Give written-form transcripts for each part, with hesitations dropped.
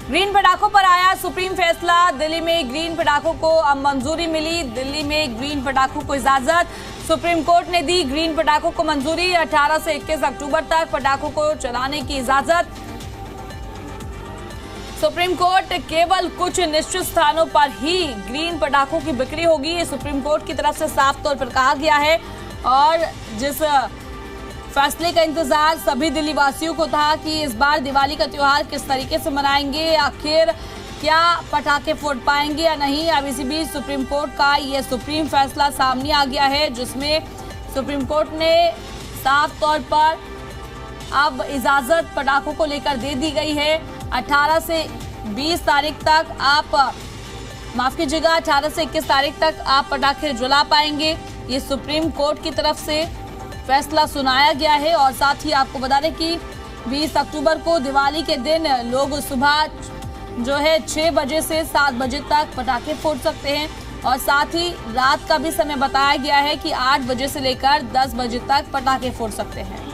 Green पटाखों पर आया सुप्रीम फैसला। दिल्ली में ग्रीन पटाखों को अब मंजूरी मिली। दिल्ली में ग्रीन पटाखों को इजाजत सुप्रीम कोर्ट ने दी। ग्रीन पटाखों को मंजूरी। 18 से 21 अक्टूबर तक पटाखों को चलाने की इजाजत। सुप्रीम कोर्ट केवल कुछ निश्चित स्थानों पर ही ग्रीन पटाखों की बिक्री होगी, ये सुप्रीम कोर्ट की तरफ से साफ तौर पर कहा गया है। और जिस फैसले का इंतजार सभी दिल्ली वासियों को था कि इस बार दिवाली का त्योहार किस तरीके से मनाएंगे, आखिर क्या पटाखे फोड़ पाएंगे या नहीं। अब इसी बीच सुप्रीम कोर्ट का यह सुप्रीम फैसला सामने आ गया है, जिसमें सुप्रीम कोर्ट ने साफ तौर पर अब इजाजत पटाखों को लेकर दे दी गई है। 18 से 20 तारीख तक आप माफ कीजिएगा 18 से 21 तारीख तक आप पटाखे जला पाएंगे। ये सुप्रीम कोर्ट की तरफ से फैसला सुनाया गया है। और साथ ही आपको बता दें कि 20 अक्टूबर को दिवाली के दिन लोग सुबह जो है 6 बजे से 7 बजे तक पटाखे फोड़ सकते हैं। और साथ ही रात का भी समय बताया गया है कि 8 बजे से लेकर 10 बजे तक पटाखे फोड़ सकते हैं।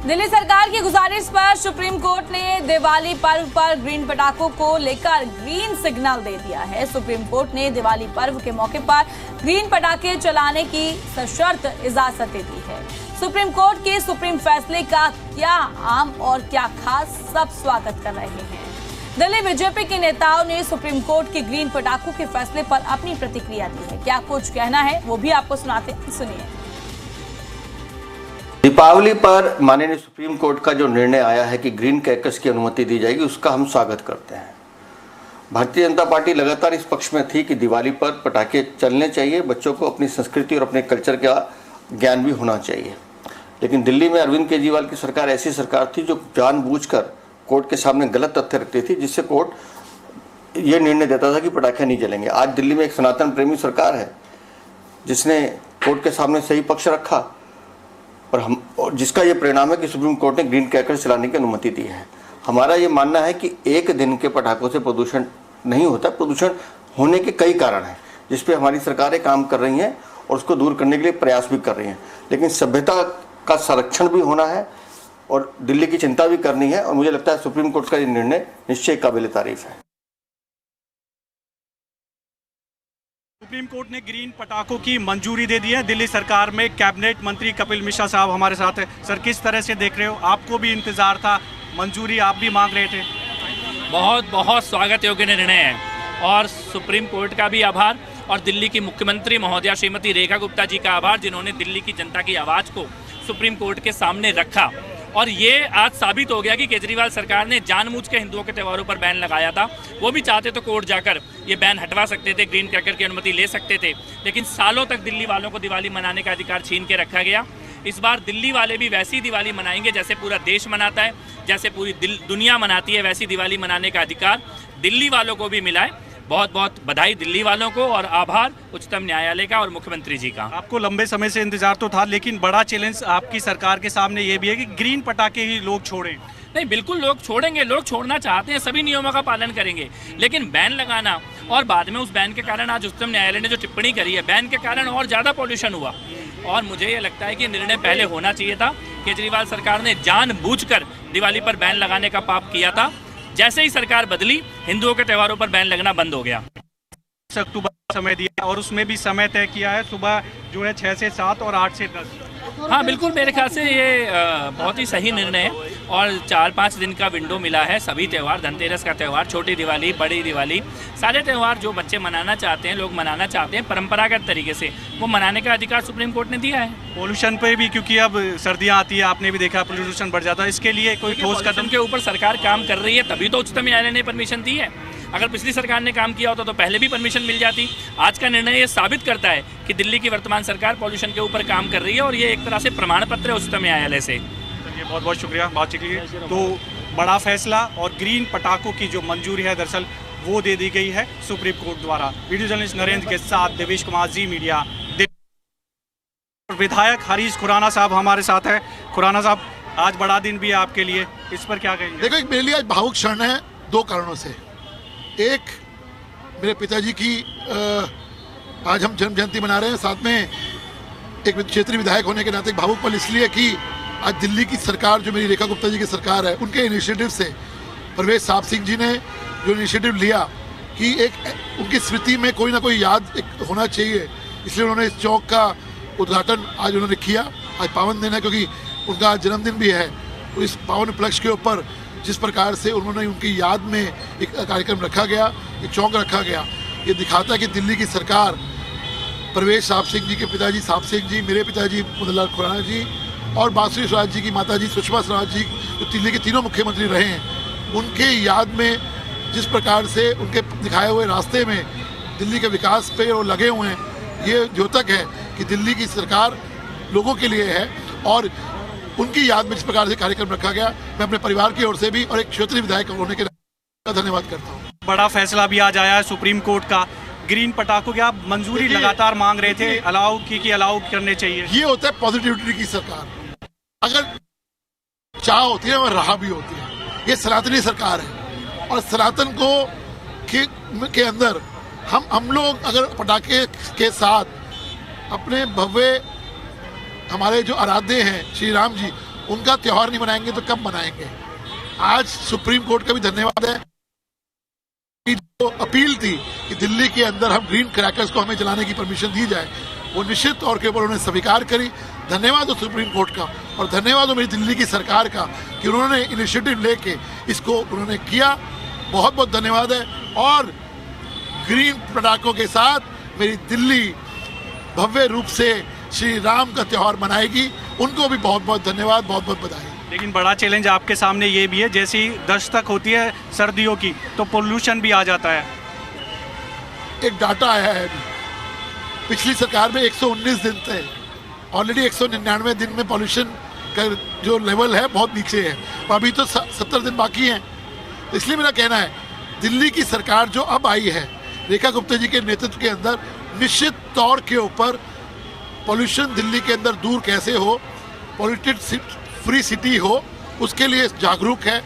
दिल्ली सरकार की गुजारिश पर सुप्रीम कोर्ट ने दिवाली पर्व पर ग्रीन पटाखों को लेकर ग्रीन सिग्नल दे दिया है। सुप्रीम कोर्ट ने दिवाली पर्व के मौके पर ग्रीन पटाखे चलाने की सशर्त इजाजत दे दी है। सुप्रीम कोर्ट के सुप्रीम फैसले का क्या आम और क्या खास, सब स्वागत कर रहे हैं। दिल्ली बीजेपी के नेताओं ने सुप्रीम कोर्ट के ग्रीन पटाखों के फैसले पर अपनी प्रतिक्रिया दी है। क्या कुछ कहना है वो भी आपको सुनाते हैं, सुनिए। दीपावली पर माननीय सुप्रीम कोर्ट का जो निर्णय आया है कि ग्रीन क्रैकर्स की अनुमति दी जाएगी, उसका हम स्वागत करते हैं। भारतीय जनता पार्टी लगातार इस पक्ष में थी कि दिवाली पर पटाखे चलने चाहिए, बच्चों को अपनी संस्कृति और अपने कल्चर का ज्ञान भी होना चाहिए। लेकिन दिल्ली में अरविंद केजरीवाल की सरकार ऐसी सरकार थी जो जानबूझकर कोर्ट के सामने गलत तथ्य रखती थी, जिससे कोर्ट ये निर्णय देता था कि पटाखे नहीं जलेंगे। आज दिल्ली में एक सनातन प्रेमी सरकार है जिसने कोर्ट के सामने सही पक्ष रखा और जिसका ये परिणाम है कि सुप्रीम कोर्ट ने ग्रीन क्रैकर्स चलाने की अनुमति दी है। हमारा ये मानना है कि एक दिन के पटाखों से प्रदूषण नहीं होता, प्रदूषण होने के कई कारण हैं जिस पे हमारी सरकारें काम कर रही हैं और उसको दूर करने के लिए प्रयास भी कर रही हैं। लेकिन सभ्यता का संरक्षण भी होना है और दिल्ली की चिंता भी करनी है, और मुझे लगता है सुप्रीम कोर्ट का ये निर्णय निश्चय काबिल तारीफ है। सुप्रीम कोर्ट ने ग्रीन पटाखों की मंजूरी दे दी है। दिल्ली सरकार में कैबिनेट मंत्री कपिल मिश्रा साहब हमारे साथ है। सर, किस तरह से देख रहे हो? आपको भी इंतजार था, मंजूरी आप भी मांग रहे थे। बहुत बहुत स्वागत योग्य निर्णय है और सुप्रीम कोर्ट का भी आभार और दिल्ली की मुख्यमंत्री महोदया श्रीमती रेखा गुप्ता जी का आभार, जिन्होंने दिल्ली की जनता की आवाज़ को सुप्रीम कोर्ट के सामने रखा। और ये आज साबित हो गया कि केजरीवाल सरकार ने जानबूझ के हिंदुओं के त्योहारों पर बैन लगाया था। वो भी चाहते तो कोर्ट जाकर ये बैन हटवा सकते थे, ग्रीन क्रैकर की अनुमति ले सकते थे, लेकिन सालों तक दिल्ली वालों को दिवाली मनाने का अधिकार छीन के रखा गया। इस बार दिल्ली वाले भी वैसी दिवाली मनाएंगे जैसे पूरा देश मनाता है, जैसे पूरी दुनिया मनाती है, वैसी दिवाली मनाने का अधिकार दिल्ली वालों को भी मिला है। बहुत बहुत बधाई दिल्ली वालों को और आभार उच्चतम न्यायालय का और मुख्यमंत्री जी का। आपको लंबे समय से इंतजार तो था, लेकिन बड़ा चैलेंज आपकी सरकार के सामने ये भी है कि ग्रीन पटाखे ही लोग छोड़ें। नहीं, बिल्कुल लोग छोड़ेंगे, लोग छोड़ना चाहते हैं, सभी नियमों का पालन करेंगे, लेकिन बैन लगाना और बाद में उस बैन के कारण आज उच्चतम न्यायालय ने जो टिप्पणी करी है, बैन के कारण और ज़्यादा पॉल्यूशन हुआ। और मुझे ये लगता है कि निर्णय पहले होना चाहिए था। केजरीवाल सरकार ने जानबूझकर दिवाली पर बैन लगाने का पाप किया था। जैसे ही सरकार बदली, हिंदुओं के त्योहारों पर बैन लगना बंद हो गया। अक्टूबर समय दिया और उसमें भी समय तय किया है, सुबह जो है 6 से 7 और 8 से 10। हाँ बिल्कुल, मेरे ख्याल से ये बहुत ही सही निर्णय है और 4-5 दिन का विंडो मिला है। सभी त्यौहार, धनतेरस का त्यौहार, छोटी दिवाली, बड़ी दिवाली, सारे त्यौहार जो बच्चे मनाना चाहते हैं, लोग मनाना चाहते हैं परंपरागत तरीके से, वो मनाने का अधिकार सुप्रीम कोर्ट ने दिया है। पोल्यूशन पे भी, क्योंकि अब सर्दियाँ आती है, आपने भी देखा पोल्यूशन बढ़ जाता है, इसके लिए कोई ठोस कदम के ऊपर सरकार काम कर रही है, तभी तो उच्चतम न्यायालय ने परमिशन दी है। अगर पिछली सरकार ने काम किया होता तो पहले भी परमिशन मिल जाती। आज का निर्णय ये साबित करता है कि दिल्ली की वर्तमान सरकार पॉल्यूशन के ऊपर काम कर रही है और ये एक तरह से प्रमाण पत्र है उच्चतम न्यायालय से। बहुत बहुत शुक्रिया बातचीत के लिए। तो बड़ा फैसला और ग्रीन पटाखों की जो मंजूरी है दरअसल वो दे दी गई है सुप्रीम कोर्ट द्वारा। वीडियो जर्नलिस्ट नरेंद्र के साथ देवेश कुमार, जी मीडिया। विधायक हरीश खुराना साहब हमारे साथ है। खुराना साहब, आज बड़ा दिन भी है आपके लिए, इस पर क्या कहेंगे? देखो, एक मेरे लिए आज भावुक क्षण है 2 कारणों से। एक, मेरे पिताजी की आज हम जन्म जयंती मना रहे हैं, साथ में एक क्षेत्रीय विधायक होने के नाते भावुक पल इसलिए कि आज दिल्ली की सरकार जो मेरी रेखा गुप्ता जी की सरकार है, उनके इनिशिएटिव से परवेज साहब सिंह जी ने जो इनिशिएटिव लिया कि एक उनकी स्मृति में कोई ना कोई याद एक होना चाहिए, इसलिए उन्होंने इस चौक का उद्घाटन आज उन्होंने किया। आज पावन दिन है क्योंकि उनका जन्मदिन भी है, तो इस पावन उपलक्ष्य के ऊपर जिस प्रकार से उन्होंने उनकी याद में एक कार्यक्रम रखा गया, एक चौक रखा गया, ये दिखाता है कि दिल्ली की सरकार परवेज साहब सिंह जी के पिताजी साहब सिंह जी, मेरे पिताजी मदनलाल खुराना जी और बांसुरी स्वराज जी की माताजी सुषमा स्वराज जी, जो दिल्ली के तीनों मुख्यमंत्री रहे हैं, उनके याद में जिस प्रकार से उनके दिखाए हुए रास्ते में दिल्ली के विकास पे वो लगे हुए हैं, ये द्योतक है कि दिल्ली की सरकार लोगों के लिए है। और उनकी याद में जिस प्रकार से कार्यक्रम रखा गया, मैं अपने परिवार की ओर से भी और एक क्षेत्रीय विधायक होने के नाते धन्यवाद करता हूँ। बड़ा फैसला भी आज आया है सुप्रीम कोर्ट का, ग्रीन पटाखों की आप मंजूरी लगातार मांग रहे थे, अलाउ करने चाहिए। ये होता है पॉजिटिविटी की सरकार, अगर चाह होती है और राह भी होती है। ये सनातनी सरकार है और सनातन को के अंदर हम लोग अगर पटाखे के साथ अपने भव्य हमारे जो आराध्य हैं श्री राम जी, उनका त्योहार नहीं मनाएंगे तो कब मनाएंगे। आज सुप्रीम कोर्ट का भी धन्यवाद है कि जो अपील थी कि दिल्ली के अंदर हम ग्रीन क्रैकर्स को हमें जलाने की परमिशन दी जाए, वो निश्चित तौर के ऊपर उन्होंने स्वीकार करी। धन्यवाद हो सुप्रीम कोर्ट का और धन्यवाद हो मेरी दिल्ली की सरकार का कि उन्होंने इनिशिएटिव लेके इसको उन्होंने किया। बहुत बहुत धन्यवाद है। और ग्रीन पटाखों के साथ मेरी दिल्ली भव्य रूप से श्री राम का त्यौहार मनाएगी, उनको भी बहुत बहुत धन्यवाद, बहुत बहुत बधाई। लेकिन बड़ा चैलेंज आपके सामने ये भी है, जैसे ही दस्तक होती है सर्दियों की तो पोल्यूशन भी आ जाता है। एक डाटा आया है, पिछली सरकार में 119 दिन थे, ऑलरेडी 199 दिन में पॉल्यूशन का जो लेवल है बहुत नीचे है, और अभी तो 70 दिन बाकी हैं। तो इसलिए मेरा कहना है दिल्ली की सरकार जो अब आई है रेखा गुप्ता जी के नेतृत्व के अंदर, निश्चित तौर के ऊपर पॉल्यूशन दिल्ली के अंदर दूर कैसे हो, पॉल्यूटेड फ्री सिटी हो, उसके लिए जागरूक है,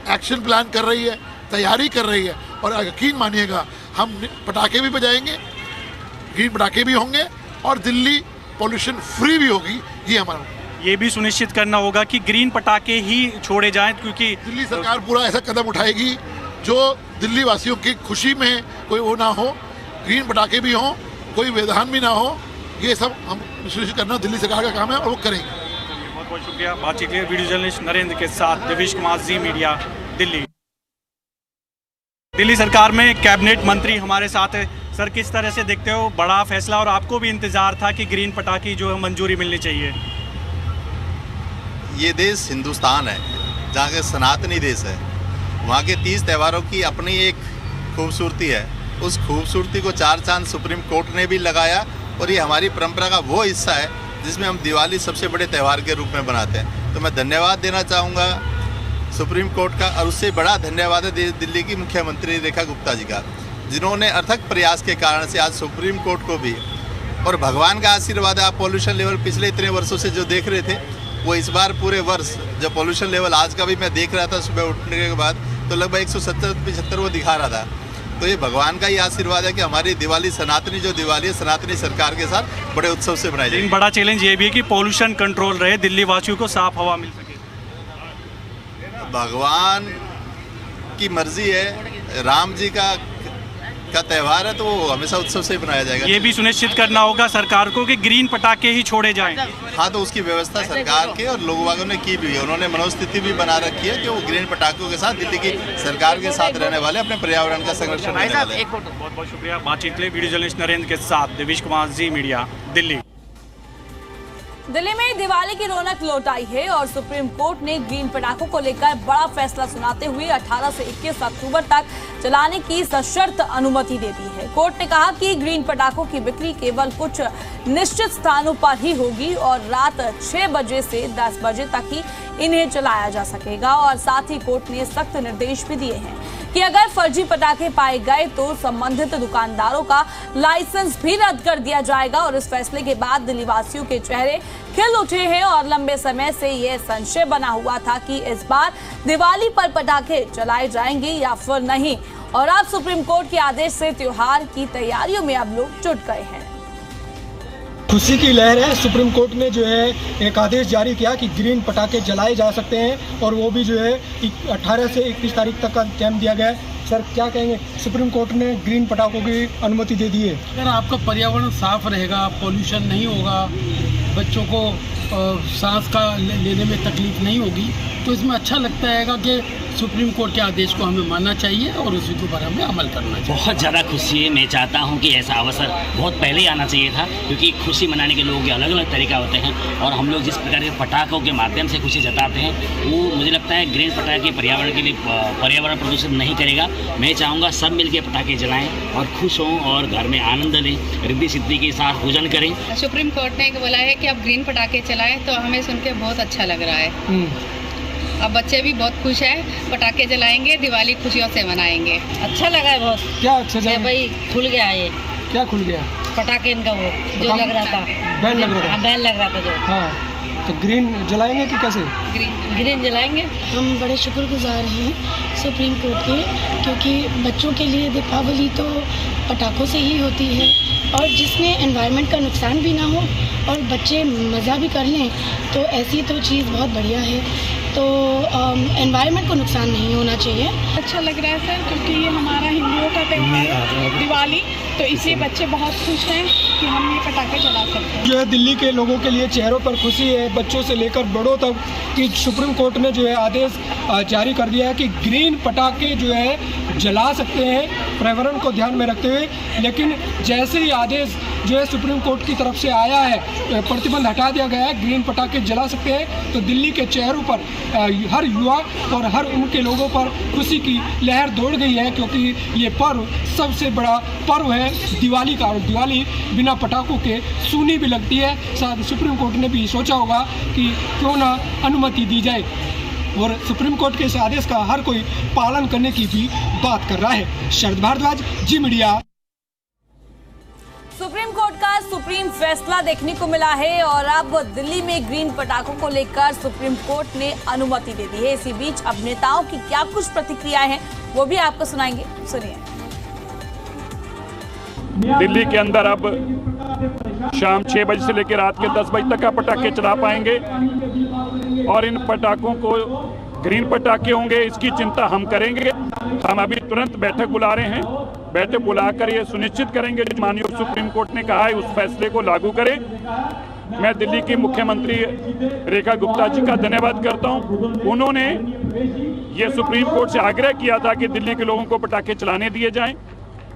एक्शन प्लान कर रही है, तैयारी कर रही है। और यकीन मानिएगा हम पटाखे भी बजाएंगे, ग्रीन पटाखे भी होंगे और दिल्ली पॉल्यूशन फ्री भी होगी। ये हमारा ये भी सुनिश्चित करना होगा कि ग्रीन पटाखे ही छोड़े जाएं, क्योंकि दिल्ली सरकार पूरा ऐसा कदम उठाएगी जो दिल्ली वासियों की खुशी में कोई वो ना हो, ग्रीन पटाखे भी हों, कोई व्यवधान भी ना हो। ये सब हम सुनिश्चित करना दिल्ली सरकार का काम है और वो करेंगे। बहुत बहुत शुक्रिया। बातचीत के लिए वीडियो जर्नलिस्ट नरेंद्र के साथ देवेश कुमार, जी मीडिया, दिल्ली। दिल्ली सरकार में कैबिनेट मंत्री हमारे साथ है। सर, किस तरह से देखते हो बड़ा फैसला, और आपको भी इंतजार था कि ग्रीन पटाखे जो है मंजूरी मिलनी चाहिए? ये देश हिंदुस्तान है, जहाँ के सनातनी देश है, वहाँ के 30 त्योहारों की अपनी एक खूबसूरती है। उस खूबसूरती को चार चांद सुप्रीम कोर्ट ने भी लगाया, और ये हमारी परंपरा का वो हिस्सा है जिसमें हम दिवाली सबसे बड़े त्यौहार के रूप में बनाते हैं। तो मैं धन्यवाद देना चाहूँगा सुप्रीम कोर्ट का, और उससे बड़ा धन्यवाद है दिल्ली की मुख्यमंत्री रेखा गुप्ता जी का, जिन्होंने अथक प्रयास के कारण से आज सुप्रीम कोर्ट को भी, और भगवान का आशीर्वाद है, आप पॉल्यूशन लेवल पिछले इतने वर्षों से जो देख रहे थे वो इस बार पूरे वर्ष जब पॉल्यूशन लेवल आज का भी मैं देख रहा था सुबह उठने के बाद, तो लगभग 170-75 वो दिखा रहा था। तो ये भगवान का ही आशीर्वाद है कि हमारी दिवाली, सनातनी जो दिवाली है, सनातनी सरकार के साथ बड़े उत्सव से मनाई जाएगी। बड़ा चैलेंज ये भी है कि पॉल्यूशन कंट्रोल रहे, दिल्ली वासियों को साफ हवा मिल सके। भगवान की मर्जी है, राम जी का त्यौहार है तो वो हमेशा उत्सव से बनाया जाएगा। ये भी सुनिश्चित करना होगा सरकार को कि ग्रीन पटाखे ही छोड़े जाएं। हाँ, तो उसकी व्यवस्था सरकार के और लोगों ने की भी है। उन्होंने मनोस्थिति भी बना रखी है कि वो ग्रीन पटाखों के साथ दिल्ली की सरकार के साथ रहने वाले, अपने पर्यावरण का संरक्षण करने वाले। बहुत बहुत शुक्रिया। बातचीत के लिए वीडियो जर्नलिस्ट नरेंद्र के साथ देवेश कुमार, जी मीडिया, दिल्ली। दिल्ली में दिवाली की रौनक लौट आई है और सुप्रीम कोर्ट ने ग्रीन पटाखों को लेकर बड़ा फैसला सुनाते हुए 18 से 21 अक्टूबर तक चलाने की सशर्त अनुमति दे दी है। कोर्ट ने कहा कि ग्रीन पटाखों की बिक्री केवल कुछ निश्चित स्थानों पर ही होगी और रात 6 बजे से 10 बजे तक ही इन्हें चलाया जा सकेगा। और साथ ही कोर्ट ने सख्त निर्देश भी दिए हैं कि अगर फर्जी पटाखे पाए गए तो संबंधित दुकानदारों का लाइसेंस भी रद्द कर दिया जाएगा। और इस फैसले के बाद दिल्ली वासियों के चेहरे खिल उठे हैं और लंबे समय से ये संशय बना हुआ था कि इस बार दिवाली पर पटाखे चलाए जाएंगे या फिर नहीं। और अब सुप्रीम कोर्ट के आदेश से त्योहार की तैयारियों में अब लोग जुट गए हैं। खुशी की लहर है। सुप्रीम कोर्ट ने जो है एक आदेश जारी किया कि ग्रीन पटाखे जलाए जा सकते हैं और वो भी जो है 18 से 21 तारीख तक का टाइम दिया गया है। सर क्या कहेंगे, सुप्रीम कोर्ट ने ग्रीन पटाखों की अनुमति दे दी है। अगर आपका पर्यावरण साफ रहेगा, पोल्यूशन नहीं होगा, बच्चों को सांस का लेने में तकलीफ नहीं होगी, तो इसमें अच्छा लगता है कि सुप्रीम कोर्ट के आदेश को हमें मानना चाहिए और उसी के ऊपर हमें अमल करना चाहिए। बहुत ज़्यादा खुशी है। मैं चाहता हूं कि ऐसा अवसर बहुत पहले ही आना चाहिए था, क्योंकि खुशी मनाने के लोगों के अलग अलग तरीका होते हैं और हम लोग जिस प्रकार के पटाखों के माध्यम से खुशी जताते हैं वो मुझे लगता है ग्रीन पटाखे पर्यावरण के लिए पर्यावरण प्रदूषित नहीं करेगा। मैं चाहूँगा सब मिलकर पटाखे जलाएँ और खुश हों और घर में आनंद लें, रिद्धि सिद्धि के साथ पूजन करें। सुप्रीम कोर्ट ने बोला है कि आप ग्रीन पटाखे चलाएं, तो हमें सुन के बहुत अच्छा लग रहा है। अब बच्चे भी बहुत खुश हैं, पटाखे जलाएंगे, दिवाली खुशियों से मनाएंगे। अच्छा लगा है बहुत। क्या अच्छा भाई खुल गया है ये। क्या खुल गया? पटाखे इनका वो जो लग रहा था, बैन लग रहा था। बैन लग रहा था जो। हाँ, तो ग्रीन जलाएंगे कि कैसे? ग्रीन जलाएंगे। हम बड़े शुक्रगुजार हैं सुप्रीम कोर्ट के, क्योंकि बच्चों के लिए दीपावली तो पटाखों से ही होती है और जिसमें एनवायरनमेंट का नुकसान भी ना हो और बच्चे मज़ा भी कर लें, तो ऐसी तो चीज़ बहुत बढ़िया है। तो एनवायरनमेंट को नुकसान नहीं होना चाहिए। अच्छा लग रहा है सर, क्योंकि ये हमारा हिंदुओं का त्यौहार है दिवाली, तो इसलिए बच्चे बहुत खुश हैं कि हम ये पटाखे जला सकते हैं। जो है दिल्ली के लोगों के लिए चेहरों पर खुशी है, बच्चों से लेकर बड़ों तक, कि सुप्रीम कोर्ट ने जो है आदेश जारी कर दिया है कि ग्रीन पटाखे जो है जला सकते हैं पर्यावरण को ध्यान में रखते हुए। लेकिन जैसे ही आदेश जो है सुप्रीम कोर्ट की तरफ से आया है, प्रतिबंध हटा दिया गया है, ग्रीन पटाखे जला सकते हैं, तो दिल्ली के चेहरों पर हर युवा और हर उनके लोगों पर खुशी की लहर दौड़ गई है, क्योंकि ये पर्व सबसे बड़ा पर्व है दिवाली का, और दिवाली बिना पटाखों के सूनी भी लगती है। शायद सुप्रीम कोर्ट ने भी सोचा होगा कि क्यों ना अनुमति दी जाए, और सुप्रीम कोर्ट के इस आदेश का हर कोई पालन करने की भी बात कर रहा है। शरद भारद्वाज, जी मीडिया। सुप्रीम कोर्ट का सुप्रीम फैसला देखने को मिला है और अब दिल्ली में ग्रीन पटाखों को लेकर सुप्रीम कोर्ट ने अनुमति दे दी है। इसी बीच अब नेताओं की क्या कुछ प्रतिक्रियाएं हैं वो भी आपको सुनाएंगे, सुनिए। दिल्ली के अंदर अब शाम 6 बजे से लेकर रात के 10 बजे तक का पटाखे चला पाएंगे और इन पटाखों को ग्रीन पटाखे होंगे, इसकी चिंता हम करेंगे। हम अभी तुरंत बैठक बुला रहे हैं, बैठक बुलाकर ये सुनिश्चित करेंगे जो माननीय सुप्रीम कोर्ट ने कहा है उस फैसले को लागू करें। मैं दिल्ली की मुख्यमंत्री रेखा गुप्ता जी का धन्यवाद करता हूं। उन्होंने ये सुप्रीम कोर्ट से आग्रह किया था कि दिल्ली के लोगों को पटाखे चलाने दिए जाएं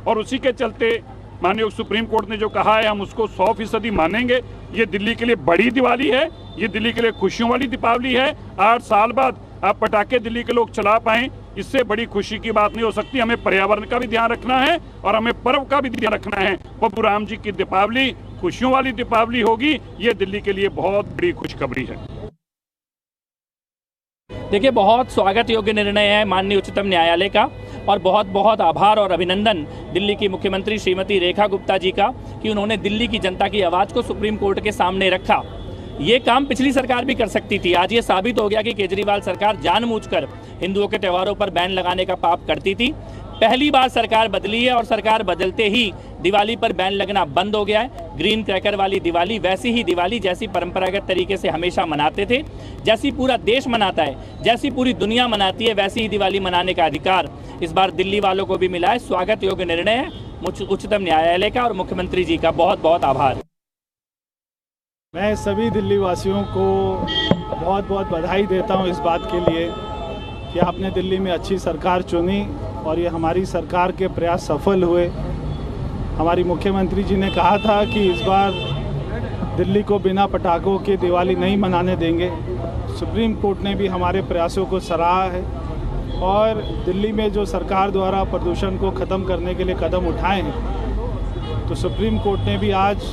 और उसी के चलते माननीय सुप्रीम कोर्ट ने जो कहा है हम उसको 100% मानेंगे। ये दिल्ली के लिए बड़ी दिवाली है, ये दिल्ली के लिए खुशियों वाली दीपावली है। 8 साल बाद आप पटाखे दिल्ली के लोग चला पाएं, इससे बड़ी खुशी की बात नहीं हो सकती। हमें पर्यावरण का भी ध्यान रखना है और हमें पर्व का भी ध्यान रखना है। प्रभु राम जी की दीपावली खुशियों वाली दीपावली होगी, ये दिल्ली के लिए बहुत बड़ी खुशखबरी है। देखिए, बहुत स्वागत योग्य निर्णय है माननीय उच्चतम न्यायालय का और बहुत बहुत आभार और अभिनंदन दिल्ली की मुख्यमंत्री श्रीमती रेखा गुप्ता जी का कि उन्होंने दिल्ली की जनता की आवाज़ को सुप्रीम कोर्ट के सामने रखा। ये काम पिछली सरकार भी कर सकती थी। आज ये साबित हो गया कि केजरीवाल सरकार जानबूझकर हिंदुओं के त्योहारों पर बैन लगाने का पाप करती थी। पहली बार सरकार बदली है और सरकार बदलते ही दिवाली पर बैन लगना बंद हो गया है। ग्रीन क्रैकर वाली दिवाली वैसी ही दिवाली जैसी परंपरागत तरीके से हमेशा मनाते थे, जैसी पूरा देश मनाता है, जैसी पूरी दुनिया मनाती है, वैसी ही दिवाली मनाने का अधिकार इस बार दिल्ली वालों को भी मिला है। स्वागत योग्य निर्णय है उच्चतम न्यायालय का और मुख्यमंत्री जी का बहुत बहुत आभार। मैं सभी दिल्ली वासियों को बहुत बहुत बधाई देता हूं इस बात के लिए कि आपने दिल्ली में अच्छी सरकार चुनी और ये हमारी सरकार के प्रयास सफल हुए। हमारी मुख्यमंत्री जी ने कहा था कि इस बार दिल्ली को बिना पटाखों के दिवाली नहीं मनाने देंगे। सुप्रीम कोर्ट ने भी हमारे प्रयासों को सराहा है और दिल्ली में जो सरकार द्वारा प्रदूषण को ख़त्म करने के लिए कदम उठाए हैं, तो सुप्रीम कोर्ट ने भी आज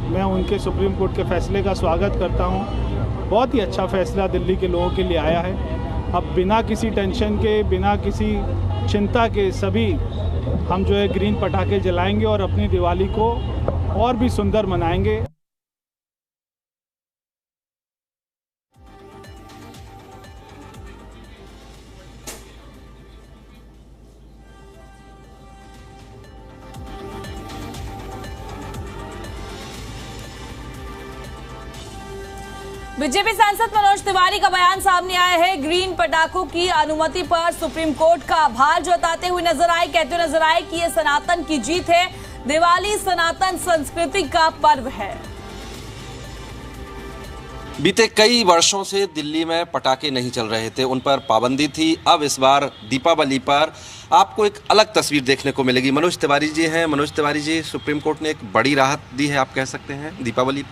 मैं उनके सुप्रीम कोर्ट के फैसले का स्वागत करता हूं। बहुत ही अच्छा फैसला दिल्ली के लोगों के लिए आया है। अब बिना किसी टेंशन के, बिना किसी चिंता के सभी हम जो है ग्रीन पटाखे जलाएंगे और अपनी दिवाली को और भी सुंदर मनाएंगे। बीजेपी सांसद मनोज तिवारी का बयान सामने आया है। ग्रीन पटाखों की अनुमति पर सुप्रीम कोर्ट का आभार जताते हुए नजर आए। कहते हुए नजर आए कि ये सनातन की जीत है। दिवाली सनातन संस्कृति का पर्व है। बीते कई वर्षों से दिल्ली में पटाखे नहीं चल रहे थे, उन पर पाबंदी थी। अब इस बार दीपावली पर आपको एक अलग तस्वीर देखने को मिलेगी। मनोज तिवारी जी हैं। मनोज तिवारी जी, सुप्रीम कोर्ट ने एक बड़ी राहत दी है, आप कह सकते हैं, दीपावली।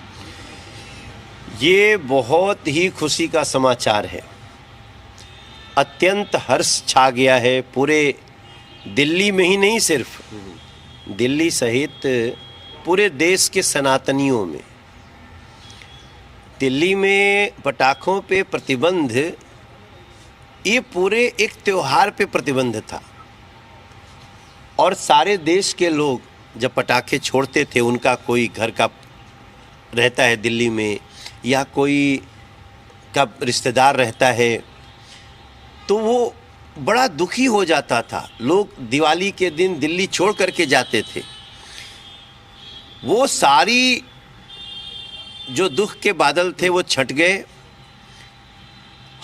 ये बहुत ही खुशी का समाचार है। अत्यंत हर्ष छा गया है पूरे दिल्ली में ही नहीं, सिर्फ दिल्ली सहित पूरे देश के सनातनियों में। दिल्ली में पटाखों पे प्रतिबंध, ये पूरे एक त्योहार पे प्रतिबंध था और सारे देश के लोग जब पटाखे छोड़ते थे, उनका कोई घर का रहता है दिल्ली में या कोई का रिश्तेदार रहता है, तो वो बड़ा दुखी हो जाता था। लोग दिवाली के दिन दिल्ली छोड़ करके जाते थे। वो सारी जो दुख के बादल थे वो छट गए।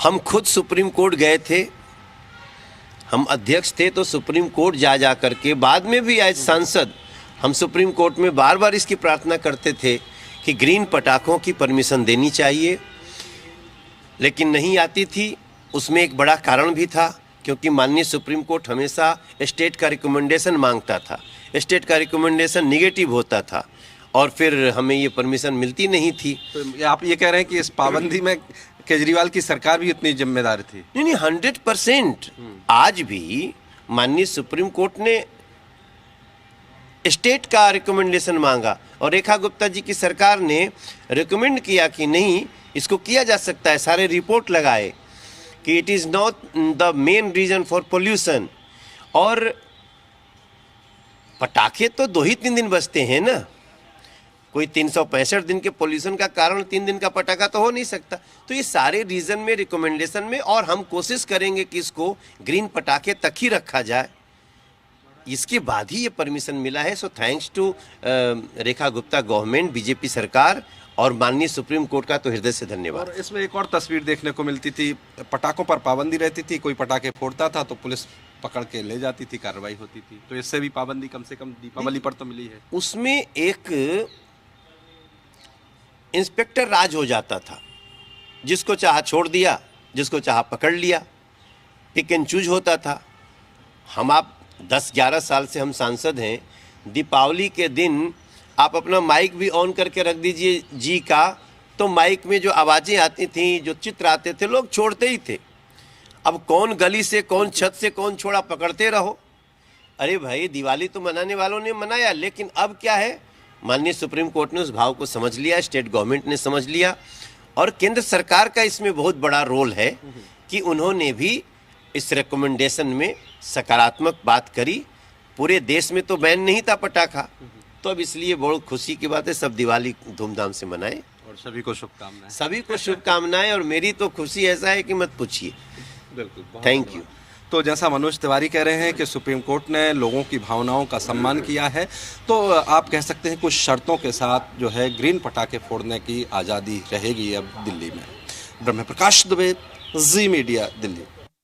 हम खुद सुप्रीम कोर्ट गए थे, हम अध्यक्ष थे, तो सुप्रीम कोर्ट जा करके बाद में भी एज सांसद हम सुप्रीम कोर्ट में बार बार इसकी प्रार्थना करते थे कि ग्रीन पटाखों की परमिशन देनी चाहिए, लेकिन नहीं आती थी। उसमें एक बड़ा कारण भी था, क्योंकि माननीय सुप्रीम कोर्ट हमेशा स्टेट का रिकमेंडेशन मांगता था। स्टेट का रिकमेंडेशन निगेटिव होता था और फिर हमें ये परमिशन मिलती नहीं थी। तो आप ये कह रहे हैं कि इस पाबंदी में केजरीवाल की सरकार भी इतनी जिम्मेदार थी? नहीं, 100%। आज भी माननीय सुप्रीम कोर्ट ने स्टेट का रिकमेंडेशन मांगा और रेखा गुप्ता जी की सरकार ने रिकमेंड किया कि नहीं, इसको किया जा सकता है। सारे रिपोर्ट लगाए कि it is not the main reason for pollution. और पटाखे तो 2 ही 3 दिन बजते हैं ना, कोई 365 दिन के पोल्यूशन का कारण 3 दिन का पटाखा तो हो नहीं सकता। तो ये सारे रीजन में, रिकमेंडेशन में, और हम कोशिश करेंगे कि इसको ग्रीन पटाखे तक ही रखा जाए। इसके बाद ही ये परमिशन मिला है। So thanks to Rekha Gupta government, BJP सरकार और माननीय सुप्रीम कोर्ट का तो हृदय से धन्यवाद। और इसमें एक और तस्वीर देखने को मिलती थी, पटाखों पर पाबंदी रहती थी। कोई पटाखे फोड़ता था तो पुलिस पकड़ के ले जाती थी, कार्रवाई होती थी। तो इससे भी पाबंदी कम से कम दीपावली पर तो मिली है। उसमें एक इंस्पेक्टर राज हो जाता था, जिसको चाहा छोड़ दिया, जिसको चाहा पकड़ लिया, पिक एंड चूज होता था। हम आप 10-11 साल से हम सांसद हैं। दीपावली के दिन आप अपना माइक भी ऑन करके रख दीजिए जी का, तो माइक में जो आवाज़ें आती थीं, जो चित्र आते थे, लोग छोड़ते ही थे। अब कौन गली से, कौन छत से, कौन छोड़ा, पकड़ते रहो। अरे भाई, दिवाली तो मनाने वालों ने मनाया, लेकिन अब क्या है, माननीय सुप्रीम कोर्ट ने उस भाव को समझ लिया, स्टेट गवर्नमेंट ने समझ लिया और केंद्र सरकार का इसमें बहुत बड़ा रोल है कि उन्होंने भी इस रिकमेंडेशन में सकारात्मक बात करी। पूरे देश में तो बैन नहीं था पटाखा, तो अब इसलिए बहुत खुशी की बात है, सब दिवाली धूमधाम से मनाएं और सभी को शुभकामनाएं। सभी को शुभकामनाएं। और मेरी तो खुशी ऐसा है कि मत पूछिए। बिल्कुल, थैंक यू। तो जैसा मनोज तिवारी कह रहे हैं कि सुप्रीम कोर्ट ने लोगों की भावनाओं का सम्मान किया है, तो आप कह सकते हैं कुछ शर्तों के साथ जो है ग्रीन पटाखे फोड़ने की आज़ादी रहेगी अब दिल्ली में। ब्रह्म प्रकाश दुबे, जी मीडिया, दिल्ली।